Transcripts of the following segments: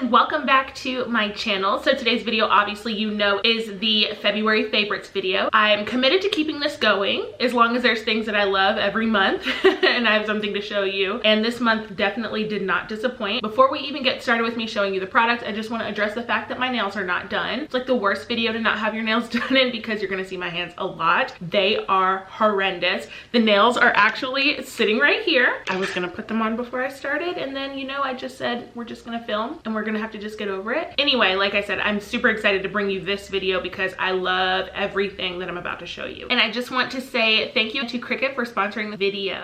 and welcome back to my channel. So today's video, obviously you know, is the February favorites video. I'm committed to keeping this going as long as there's things that I love every month and I have something to show you. And this month definitely did not disappoint. Before we even get started with me showing you the product, I just want to address the fact that my nails are not done. It's like the worst video to not have your nails done in because you're gonna see my hands a lot. They are horrendous. The nails are actually sitting right here. I was gonna put them on before I started, and then, you know, I just said we're just gonna film and we're gonna have to just get over it. Anyway, like I said, I'm super excited to bring you this video because I love everything that I'm about to show you. And I just want to say thank you to Cricut for sponsoring the video.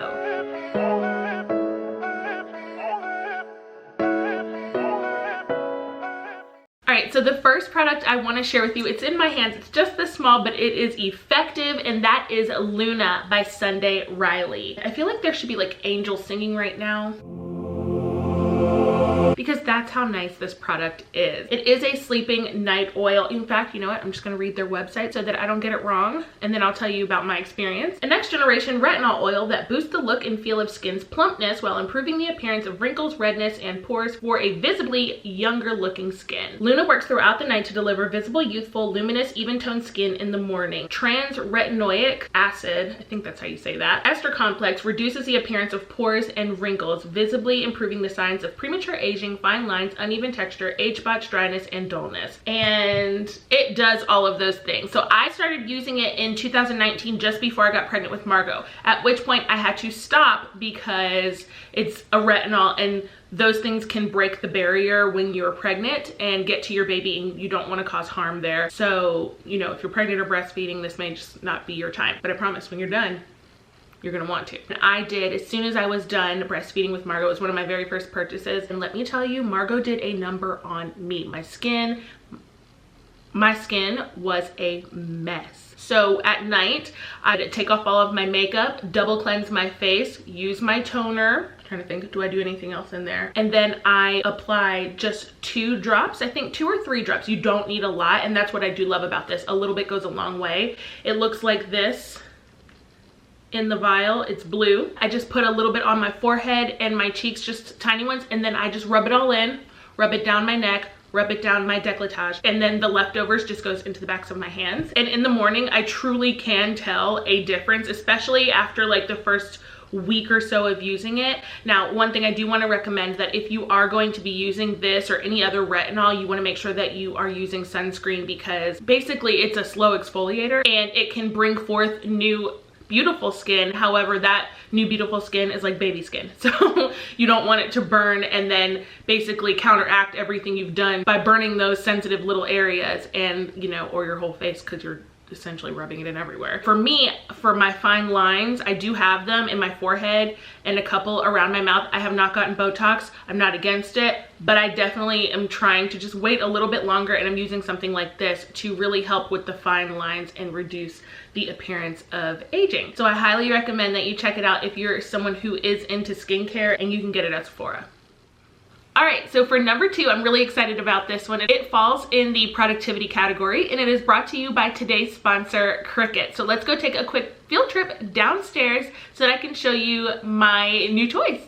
Alright, so the first product I want to share with you, it's in my hands, it's just this small, but it is effective, and that is Luna by Sunday Riley. I feel like there should be like angels singing right now, because that's how nice this product is. It is a sleeping night oil. In fact, you know what? I'm just gonna read their website so that I don't get it wrong, and then I'll tell you about my experience. A next generation retinol oil that boosts the look and feel of skin's plumpness while improving the appearance of wrinkles, redness, and pores for a visibly younger looking skin. Luna works throughout the night to deliver visible, youthful, luminous, even-toned skin in the morning. Trans-retinoic acid, I think that's how you say that, ester complex reduces the appearance of pores and wrinkles, visibly improving the signs of premature aging, fine lines, uneven texture, age spots, dryness, and dullness. And it does all of those things. So I started using it in 2019, just before I got pregnant with Margot, at which point I had to stop because it's a retinol, and those things can break the barrier when you're pregnant and get to your baby, and you don't want to cause harm there. So, you know, if you're pregnant or breastfeeding, this may just not be your time. But I promise, when you're done, you're gonna want to. And I did, as soon as I was done breastfeeding with Margot. It was one of my very first purchases, and let me tell you, Margot did a number on me. My skin was a mess. So at night, I'd take off all of my makeup, double cleanse my face, use my toner. I'm trying to think, do I do anything else in there? And then I apply just 2 drops, I think 2 or 3 drops. You don't need a lot, and that's what I do love about this. A little bit goes a long way. It looks like this in the vial. It's blue. I just put a little bit on my forehead and my cheeks, just tiny ones, and then I just rub it all in, rub it down my neck, rub it down my décolletage, and then the leftovers just goes into the backs of my hands. And in the morning, I truly can tell a difference, especially after like the first week or so of using it. Now, one thing I do want to recommend, that if you are going to be using this or any other retinol, you want to make sure that you are using sunscreen, because basically it's a slow exfoliator and it can bring forth new beautiful skin. However, that new beautiful skin is like baby skin, so you don't want it to burn and then basically counteract everything you've done by burning those sensitive little areas, and, you know, or your whole face, because you're essentially rubbing it in everywhere. For me, for my fine lines, I do have them in my forehead and a couple around my mouth. I have not gotten Botox. I'm not against it, but I definitely am trying to just wait a little bit longer, and I'm using something like this to really help with the fine lines and reduce the appearance of aging. So I highly recommend that you check it out if you're someone who is into skincare, and you can get it at Sephora. All right, so for number 2, I'm really excited about this one. It falls in the productivity category, and it is brought to you by today's sponsor, Cricut. So let's go take a quick field trip downstairs so that I can show you my new toys.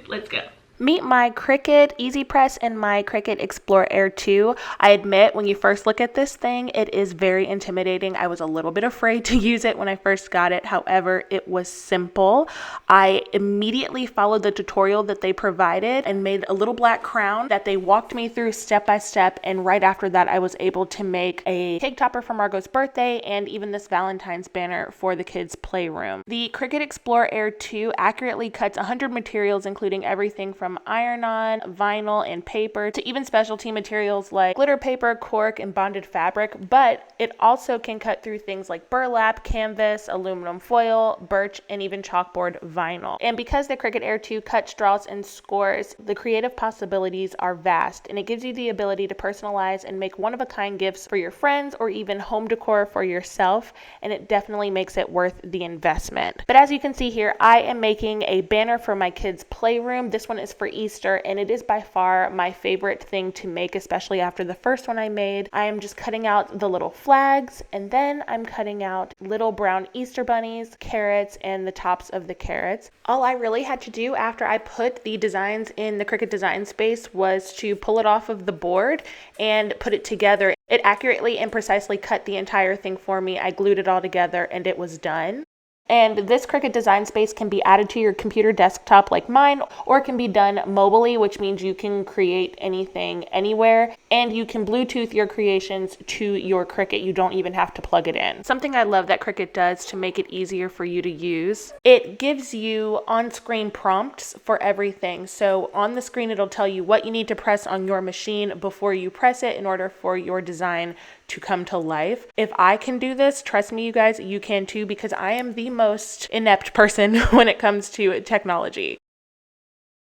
Let's go. Meet my Cricut Easy Press and my Cricut Explore Air 2. I admit, when you first look at this thing, it is very intimidating. I was a little bit afraid to use it when I first got it. However, it was simple. I immediately followed the tutorial that they provided and made a little black crown that they walked me through step by step. And right after that, I was able to make a cake topper for Margot's birthday, and even this Valentine's banner for the kids' playroom. The Cricut Explore Air 2 accurately cuts 100 materials, including everything from iron-on, vinyl, and paper, to even specialty materials like glitter paper, cork, and bonded fabric, but it also can cut through things like burlap, canvas, aluminum foil, birch, and even chalkboard vinyl. And because the Cricut Air 2 cuts, draws, and scores, the creative possibilities are vast, and it gives you the ability to personalize and make one-of-a-kind gifts for your friends, or even home decor for yourself, and it definitely makes it worth the investment. But as you can see here, I am making a banner for my kids' playroom. This one is for Easter, and it is by far my favorite thing to make, especially after the first one I made. I am just cutting out the little flags, and then I'm cutting out little brown Easter bunnies, carrots, and the tops of the carrots. All I really had to do after I put the designs in the Cricut design space was to pull it off of the board and put it together. It accurately and precisely cut the entire thing for me. I glued it all together and it was done. And this Cricut design space can be added to your computer desktop like mine, or it can be done mobily, which means you can create anything anywhere, and you can Bluetooth your creations to your Cricut. You don't even have to plug it in. Something I love that Cricut does to make it easier for you to use, it gives you on-screen prompts for everything. So on the screen, it'll tell you what you need to press on your machine before you press it in order for your design to come to life. If I can do this, trust me, you guys, you can too, because I am the most inept person when it comes to technology.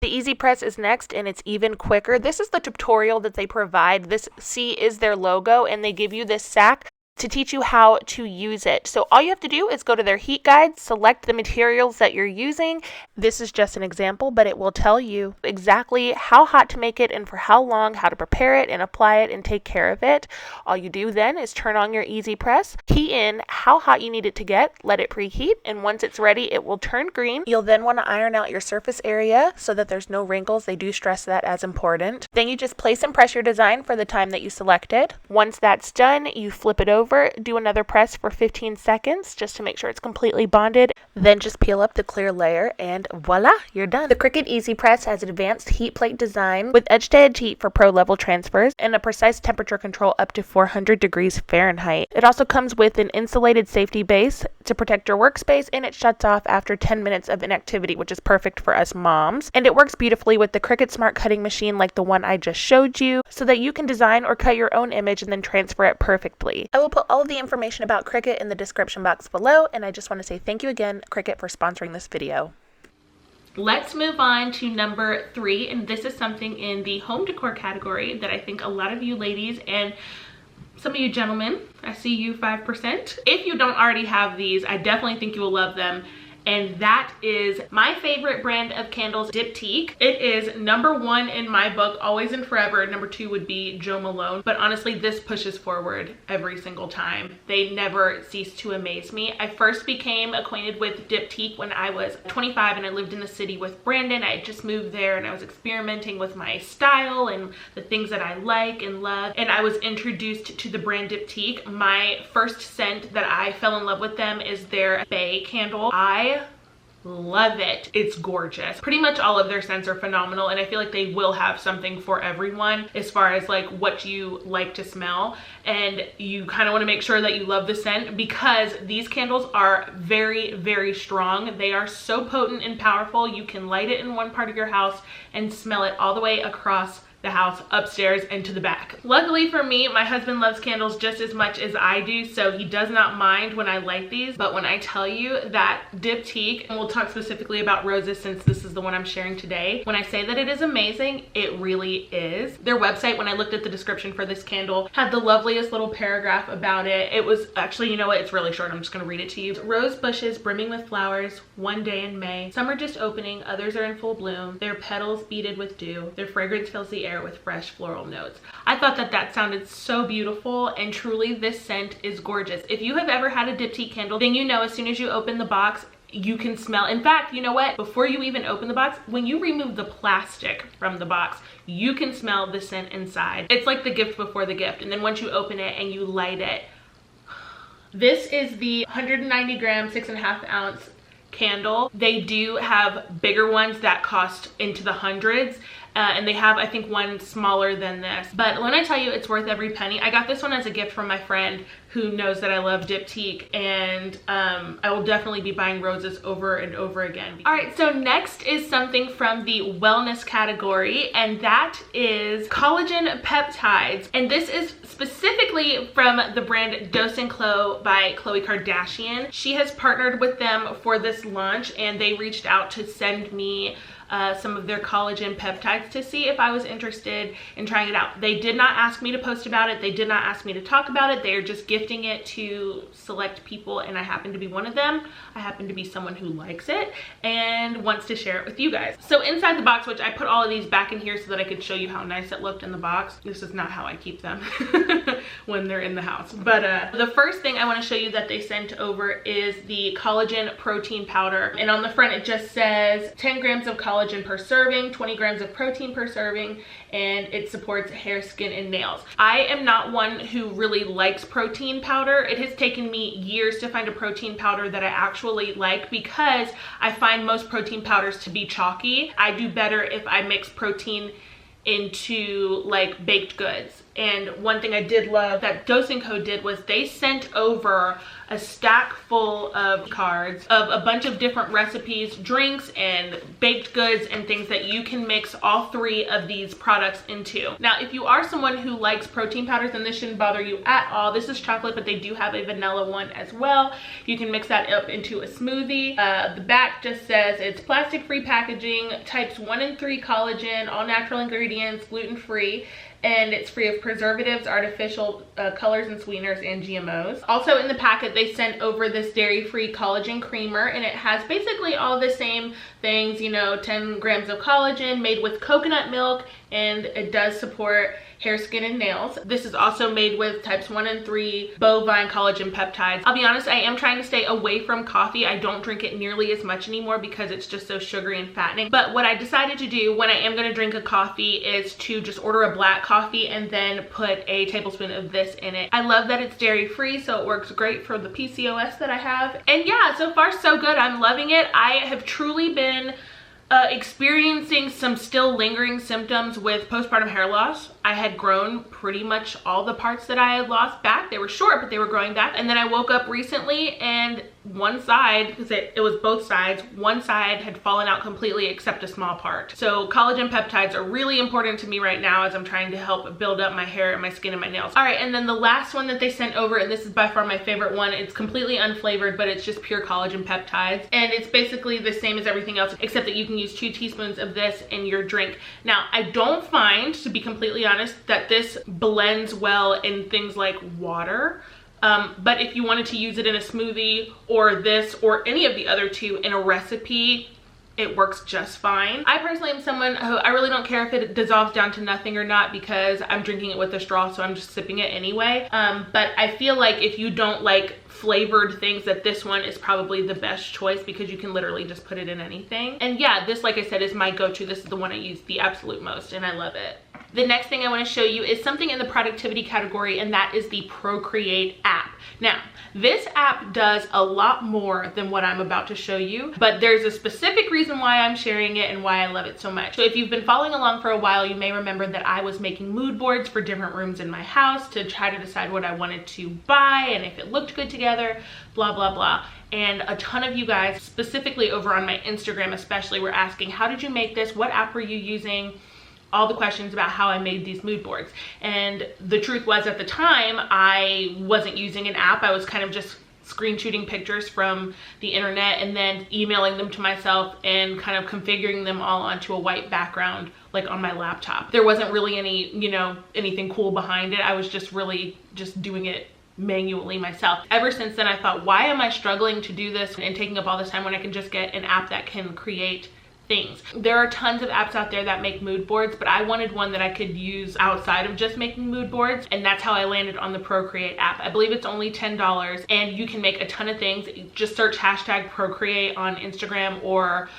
The Easy Press is next, and it's even quicker. This is the tutorial that they provide. This C is their logo, and they give you this sack to teach you how to use it. So all you have to do is go to their heat guide, select the materials that you're using. This is just an example, but it will tell you exactly how hot to make it and for how long, how to prepare it and apply it and take care of it. All you do then is turn on your Easy Press, key in how hot you need it to get, let it preheat, and once it's ready, it will turn green. You'll then want to iron out your surface area so that there's no wrinkles. They do stress that as important. Then you just place and press your design for the time that you selected. Once that's done, you flip it over, do another press for 15 seconds just to make sure it's completely bonded. Then just peel up the clear layer and voila, you're done. The Cricut Easy Press has an advanced heat plate design with edge-to-edge heat for pro level transfers and a precise temperature control up to 400 degrees Fahrenheit. It also comes with an insulated safety base to protect your workspace, and it shuts off after 10 minutes of inactivity, which is perfect for us moms. And it works beautifully with the Cricut Smart Cutting Machine like the one I just showed you, so that you can design or cut your own image and then transfer it perfectly. I will put all of the information about Cricut in the description box below, and I just want to say thank you again, Cricut, for sponsoring this video. Let's move on to number 3, and this is something in the home decor category that I think a lot of you ladies and some of you gentlemen, I see you 5%. If you don't already have these, I definitely think you will love them. And that is my favorite brand of candles, Diptyque. It is number 1 in my book, always and forever. Number 2 would be Jo Malone. But honestly, this pushes forward every single time. They never cease to amaze me. I first became acquainted with Diptyque when I was 25 and I lived in the city with Brandon. I had just moved there and I was experimenting with my style and the things that I like and love. And I was introduced to the brand Diptyque. My first scent that I fell in love with them is their Bay candle. I love it. It's gorgeous. Pretty much all of their scents are phenomenal, and I feel like they will have something for everyone as far as like what you like to smell, and you kind of want to make sure that you love the scent because these candles are very, very strong. They are so potent and powerful. You can light it in one part of your house and smell it all the way across the house, upstairs and to the back. Luckily for me, my husband loves candles just as much as I do, so he does not mind when I light these. But when I tell you that Diptyque, and we'll talk specifically about roses since this is the one I'm sharing today, when I say that it is amazing, it really is. Their website, when I looked at the description for this candle, had the loveliest little paragraph about it. It was actually, you know what, it's really short. I'm just gonna read it to you. Rose bushes brimming with flowers, one day in May. Some are just opening, others are in full bloom. Their petals beaded with dew. Their fragrance fills the air with fresh floral notes. I thought that that sounded so beautiful, and truly this scent is gorgeous. If you have ever had a Diptyque candle, then you know as soon as you open the box, you can smell. In fact, you know what? Before you even open the box, when you remove the plastic from the box, you can smell the scent inside. It's like the gift before the gift. And then once you open it and you light it, this is the 190 gram, 6.5 ounce candle. They do have bigger ones that cost into the hundreds. And they have, I think, one smaller than this. But when I tell you it's worth every penny, I got this one as a gift from my friend who knows that I love Diptyque, and I will definitely be buying roses over and over again. All right, so next is something from the wellness category, and that is Collagen Peptides. And this is specifically from the brand Dose & Clo by Khloe Kardashian. She has partnered with them for this launch, and they reached out to send me some of their collagen peptides to see if I was interested in trying it out. They did not ask me to post about it. They did not ask me to talk about it. They are just gifting it to select people, and I happen to be one of them. I happen to be someone who likes it and wants to share it with you guys. So inside the box, which I put all of these back in here so that I could show you how nice it looked in the box. This is not how I keep them when they're in the house. But the first thing I want to show you that they sent over is the collagen protein powder. And on the front it just says 10 grams of collagen per serving, 20 grams of protein per serving, and it supports hair, skin, and nails. I am not one who really likes protein powder. It has taken me years to find a protein powder that I actually like because I find most protein powders to be chalky. I do better if I mix protein into like baked goods. And one thing I did love that Dosing Co did was they sent over a stack full of cards of a bunch of different recipes, drinks, and baked goods and things that you can mix all three of these products into. Now, if you are someone who likes protein powders, then this shouldn't bother you at all. This is chocolate, but they do have a vanilla one as well. You can mix that up into a smoothie. The back just says it's plastic-free packaging, types 1 and 3 collagen, all natural ingredients, gluten-free, and it's free of preservatives, artificial colors and sweeteners, and GMOs. Also in the packet, they sent over this dairy-free collagen creamer, and it has basically all the same things, you know, 10 grams of collagen made with coconut milk, and it does support hair, skin, and nails. This is also made with types 1 and 3 bovine collagen peptides. I'll be honest, I am trying to stay away from coffee. I don't drink it nearly as much anymore because it's just so sugary and fattening. But what I decided to do when I am going to drink a coffee is to just order a black coffee and then put a tablespoon of this in it. I love that it's dairy free, so it works great for the PCOS that I have. And yeah, so far so good. I'm loving it. I have truly been experiencing some still lingering symptoms with postpartum hair loss. I had grown pretty much all the parts that I had lost back. They were short, but they were growing back. And then I woke up recently and one side, because it was both sides, one side had fallen out completely except a small part. So collagen peptides are really important to me right now as I'm trying to help build up my hair and my skin and my nails. All right, and then the last one that they sent over, and this is by far my favorite one, it's completely unflavored, but it's just pure collagen peptides. And it's basically the same as everything else, except that you can use 2 teaspoons of this in your drink. Now, I don't find, to be completely honest, that this blends well in things like water. But if you wanted to use it in a smoothie or this or any of the other two in a recipe, it works just fine. I personally am someone who I really don't care if it dissolves down to nothing or not because I'm drinking it with a straw, so I'm just sipping it anyway. But I feel like if you don't like flavored things, that this one is probably the best choice because you can literally just put it in anything. And yeah, this, like I said, is my go-to. This is the one I use the absolute most and I love it. The next thing I want to show you is something in the productivity category, and that is the Procreate app. Now, this app does a lot more than what I'm about to show you, but there's a specific reason why I'm sharing it and why I love it so much. So if you've been following along for a while, you may remember that I was making mood boards for different rooms in my house to try to decide what I wanted to buy and if it looked good together, blah, blah, blah. And a ton of you guys, specifically over on my Instagram especially, were asking, how did you make this? What app were you using? All the questions about how I made these mood boards. And the truth was, at the time, I wasn't using an app. I was kind of just screen shooting pictures from the internet and then emailing them to myself and kind of configuring them all onto a white background, like on my laptop. There wasn't really any, you know, anything cool behind it. I was just really just doing it manually myself. Ever since then, I thought, why am I struggling to do this and taking up all this time when I can just get an app that can create things? There are tons of apps out there that make mood boards, but I wanted one that I could use outside of just making mood boards, and that's how I landed on the Procreate app. I believe it's only $10 and you can make a ton of things. Just search hashtag Procreate on Instagram, or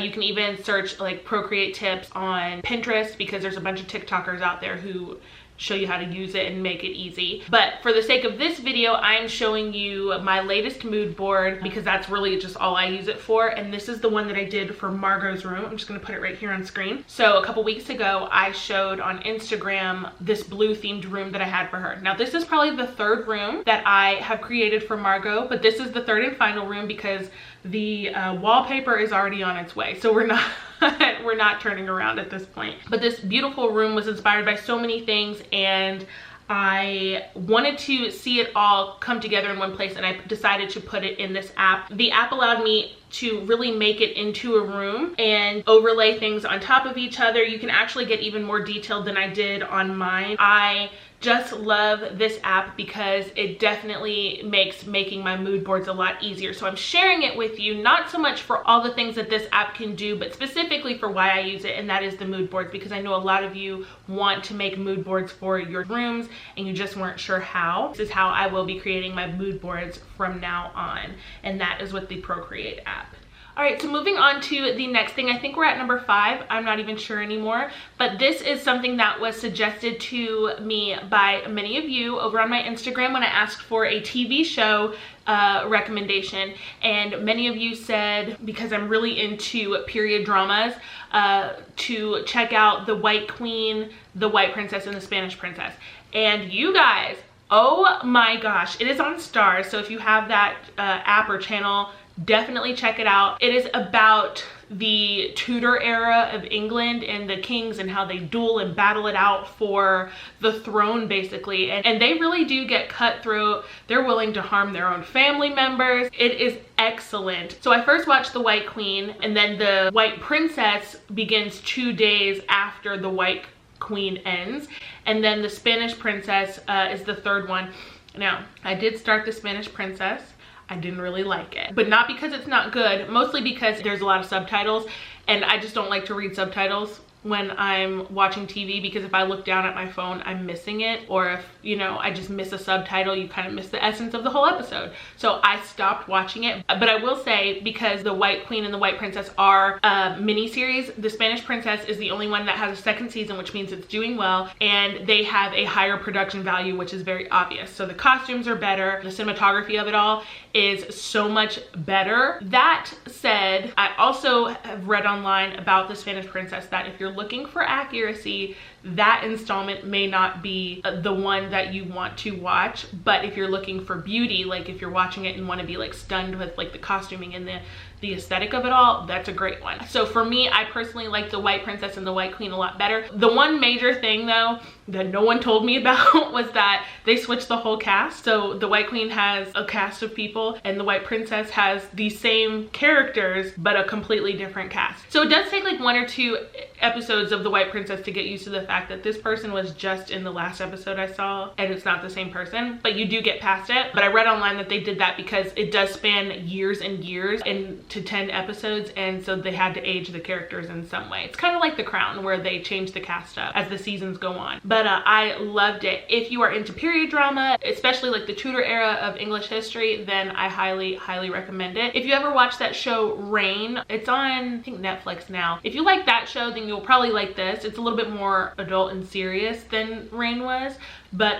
you can even search like Procreate tips on Pinterest because there's a bunch of TikTokers out there who show you how to use it and make it easy. But for the sake of this video, I'm showing you my latest mood board because that's really just all I use it for. And this is the one that I did for Margot's room. I'm just gonna put it right here on screen. So a couple weeks ago, I showed on Instagram this blue themed room that I had for her. Now this is probably the 3rd room that I have created for Margot, but this is the 3rd and final room because the wallpaper is already on its way. So we're not turning around at this point. But this beautiful room was inspired by so many things, and I wanted to see it all come together in one place, and I decided to put it in this app. The app allowed me to really make it into a room and overlay things on top of each other. You can actually get even more detailed than I did on mine. I just love this app because it definitely makes making my mood boards a lot easier. So I'm sharing it with you, not so much for all the things that this app can do, but specifically for why I use it, and that is the mood boards, because I know a lot of you want to make mood boards for your rooms and you just weren't sure how. This is how I will be creating my mood boards from now on, and that is with the Procreate app. All right, so moving on to the next thing. I think we're at number 5. I'm not even sure anymore, but this is something that was suggested to me by many of you over on my Instagram when I asked for a TV show recommendation, and many of you said, because I'm really into period dramas, to check out The White Queen, The White Princess, and The Spanish Princess. And you guys, oh my gosh, it is on Stars, so if you have that app or channel, definitely check it out. It is about the Tudor era of England and the kings and how they duel and battle it out for the throne, basically. And they really do get cutthroat. They're willing to harm their own family members. It is excellent. So I first watched The White Queen, and then The White Princess begins 2 days after The White Queen ends. And then The Spanish Princess is the third one. Now, I did start The Spanish Princess. I didn't really like it, but not because it's not good, mostly because there's a lot of subtitles, and I just don't like to read subtitles when I'm watching TV, because if I look down at my phone, I'm missing it, or if, you know, I just miss a subtitle, you kind of miss the essence of the whole episode. So I stopped watching it. But I will say, because The White Queen and The White Princess are miniseries, The Spanish Princess is the only one that has a second season, which means it's doing well, and they have a higher production value, which is very obvious. So the costumes are better, the cinematography of it all is so much better. That said, I also have read online about The Spanish Princess that if you're looking for accuracy, that installment may not be the one that you want to watch. But if you're looking for beauty, like if you're watching it and want to be like stunned with like the costuming and the aesthetic of it all, that's a great one. So for me, I personally like The White Princess and The White Queen a lot better. The one major thing though that no one told me about was that they switched the whole cast. So The White Queen has a cast of people and The White Princess has the same characters but a completely different cast. So it does take like 1 or 2 episodes of The White Princess to get used to the fact that this person was just in the last episode I saw and it's not the same person, but you do get past it. But I read online that they did that because it does span years and years into 10 episodes, and so they had to age the characters in some way. It's kind of like The Crown, where they change the cast up as the seasons go on. But I loved it. If you are into period drama, especially like the Tudor era of English history, then I highly recommend it. If you ever watch that show Reign, it's on, I think, Netflix now. If you like that show, then you'll probably like this. It's a little bit more adult and serious than Reign was, but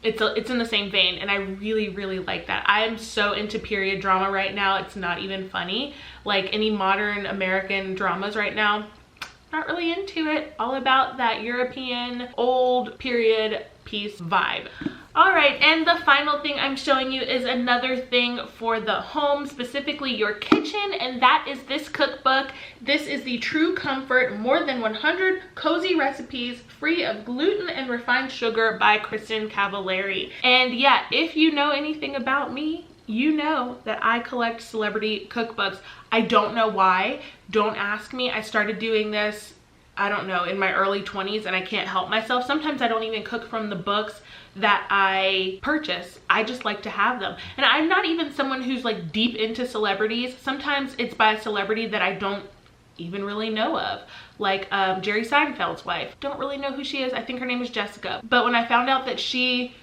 it's in the same vein, and I really like that. I am so into period drama right now, it's not even funny. Like any modern American dramas right now, not really into it. All about that European old period piece vibe. All right, and the final thing I'm showing you is another thing for the home, specifically your kitchen, and that is this cookbook. This is the True Comfort More Than 100 Cozy Recipes Free of Gluten and Refined Sugar by Krista Bowman. And yeah, if you know anything about me, you know that I collect celebrity cookbooks. I don't know why. Don't ask me. I started doing this, I don't know, in my early 20s, and I can't help myself. Sometimes I don't even cook from the books that I purchase. I just like to have them. And I'm not even someone who's like deep into celebrities. Sometimes it's by a celebrity that I don't even really know of. Like Jerry Seinfeld's wife. Don't really know who she is. I think her name is Jessica. But when I found out that she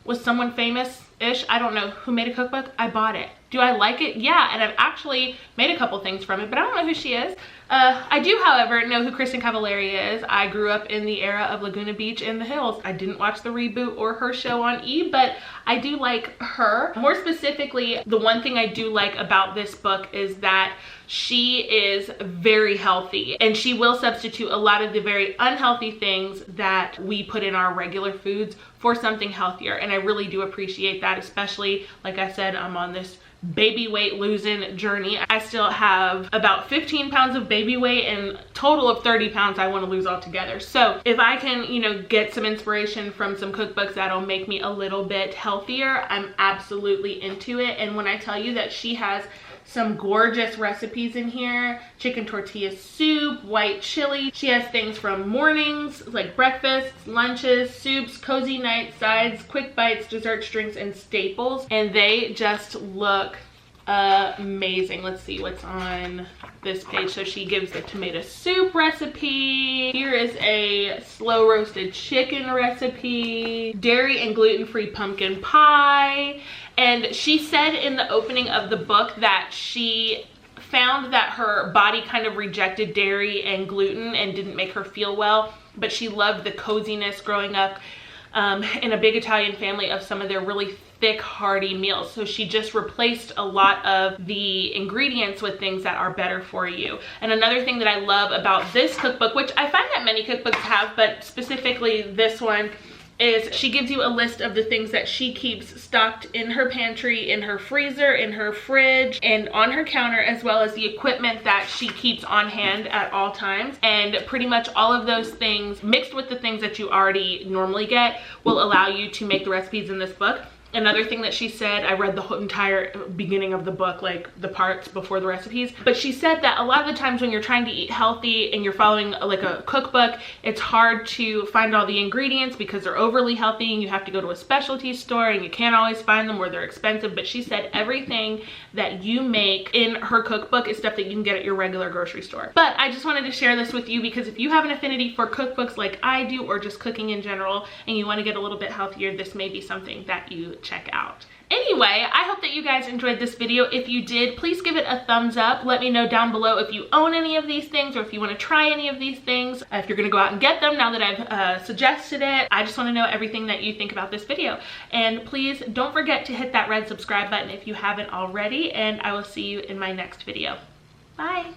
was someone famous-ish, I don't know, who made a cookbook, I bought it. Do I like it? Yeah, and I've actually made a couple things from it, but I don't know who she is. I do, however, know who Krista Bowman is. I grew up in the era of Laguna Beach and The Hills. I didn't watch the reboot or her show on E, but I do like her. More specifically, the one thing I do like about this book is that she is very healthy, and she will substitute a lot of the very unhealthy things that we put in our regular foods for something healthier. And I really do appreciate that, especially, like I said, I'm on this baby weight losing journey. I still have about 15 pounds of baby weight and total of 30 pounds I want to lose altogether. So if I can, you know, get some inspiration from some cookbooks that'll make me a little bit healthier, I'm absolutely into it. And when I tell you that she has some gorgeous recipes in here. Chicken tortilla soup, white chili. She has things from mornings, like breakfasts, lunches, soups, cozy night sides, quick bites, desserts, drinks, and staples. And they just look amazing. Let's see what's on this page. So she gives the tomato soup recipe. Here is a slow roasted chicken recipe, dairy and gluten-free pumpkin pie. And she said in the opening of the book that she found that her body kind of rejected dairy and gluten and didn't make her feel well, but she loved the coziness growing up in a big Italian family of some of their really thick, hearty meals. So she just replaced a lot of the ingredients with things that are better for you. And another thing that I love about this cookbook, which I find that many cookbooks have, but specifically this one, is she gives you a list of the things that she keeps stocked in her pantry, in her freezer, in her fridge, and on her counter, as well as the equipment that she keeps on hand at all times. And pretty much all of those things mixed with the things that you already normally get will allow you to make the recipes in this book. Another thing that she said, I read the whole entire beginning of the book, like the parts before the recipes, but she said that a lot of the times when you're trying to eat healthy and you're following like a cookbook, it's hard to find all the ingredients because they're overly healthy and you have to go to a specialty store and you can't always find them or they're expensive. But she said everything that you make in her cookbook is stuff that you can get at your regular grocery store. But I just wanted to share this with you because if you have an affinity for cookbooks like I do, or just cooking in general, and you want to get a little bit healthier, this may be something that you check out. Anyway, I hope that you guys enjoyed this video. If you did, please give it a thumbs up. Let me know down below if you own any of these things or if you want to try any of these things. If you're gonna go out and get them now that I've suggested it. I just want to know everything that you think about this video. And please don't forget to hit that red subscribe button if you haven't already, and I will see you in my next video. Bye.